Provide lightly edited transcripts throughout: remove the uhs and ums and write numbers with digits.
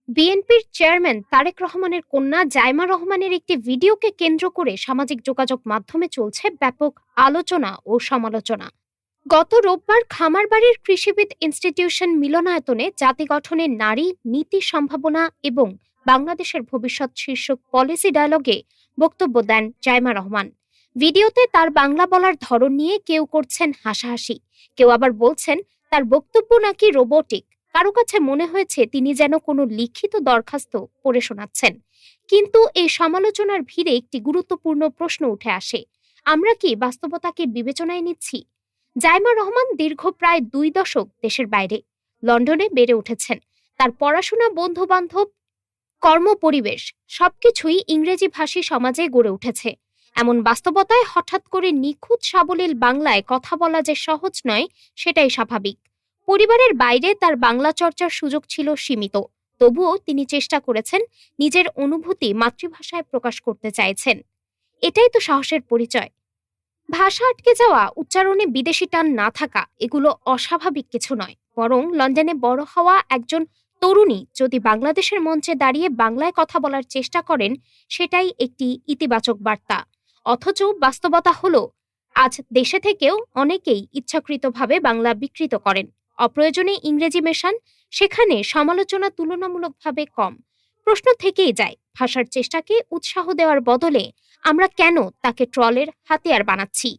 বিএনপির চেয়ারম্যান তারেক রহমানের কন্যা জাইমা রহমানের একটি ভিডিওকে কেন্দ্র করে সামাজিক যোগাযোগ মাধ্যমে চলছে ব্যাপক আলোচনা ও সমালোচনা। গত রোববার খামারবাড়ির কৃষিবিদ ইনস্টিটিউশন মিলনায়তনে জাতি গঠনের নারী নীতি সম্ভাবনা এবং বাংলাদেশের ভবিষ্যৎ শীর্ষক পলিসি ডায়ালগে বক্তব্য দেন জাইমা রহমান। ভিডিওতে তার বাংলা বলার ধরন নিয়ে কেউ করছেন হাসাহাসি, কেউ আবার বলছেন তার বক্তব্য নাকি রোবোটিক। কারো কাছে মনে হয়েছে তিনি যেন কোনো লিখিত দরখাস্ত পড়ে শোনাচ্ছেন। কিন্তু এই সমালোচনার ভিড়ে একটি গুরুত্বপূর্ণ প্রশ্ন উঠে আসে, আমরা কি বাস্তবতাকে বিবেচনায় নিচ্ছি? জাইমা রহমান দীর্ঘ প্রায় ২ দশক দেশের বাইরে লন্ডনে বেড়ে উঠেছেন। তার পড়াশোনা, বন্ধু বান্ধব, কর্মপরিবেশ সবকিছুই ইংরেজি ভাষী সমাজে গড়ে উঠেছে। এমন বাস্তবতায় হঠাৎ করে নিখুঁত সাবলীল বাংলায় কথা বলা যে সহজ নয়, সেটাই স্বাভাবিক। পরিবারের বাইরে তার বাংলা চর্চার সুযোগ ছিল সীমিত, তবুও তিনি চেষ্টা করেছেন, নিজের অনুভূতি মাতৃভাষায় প্রকাশ করতে চাইছেন। এটাই তো সাহসের পরিচয়। ভাষা আটকে যাওয়া, উচ্চারণে বিদেশি টান না থাকা এগুলো অস্বাভাবিক কিছু নয়, বরং লন্ডনে বড় হওয়া একজন তরুণী যদি বাংলাদেশের মঞ্চে দাঁড়িয়ে বাংলায় কথা বলার চেষ্টা করেন, সেটাই একটি ইতিবাচক বার্তা। অথচ বাস্তবতা হলো, আজ দেশে থেকেও অনেকেই ইচ্ছাকৃতভাবে বাংলা বিকৃত করেন, অপ্রয়োজনে ইংরেজি মেশান, সেখানে সমালোচনা তুলনামূলকভাবে কম। প্রশ্ন থেকেই যায়, ভাষার চেষ্টাকে উৎসাহ দেওয়ার বদলে আমরা কেন তাকে ট্রলের হাতিয়ার বানাচ্ছি?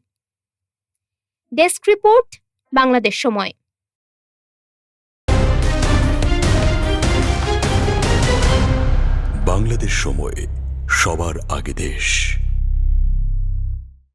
ডেস্ক রিপোর্ট, বাংলাদেশ সময়। বাংলাদেশ সময়, সবার আগে দেশ।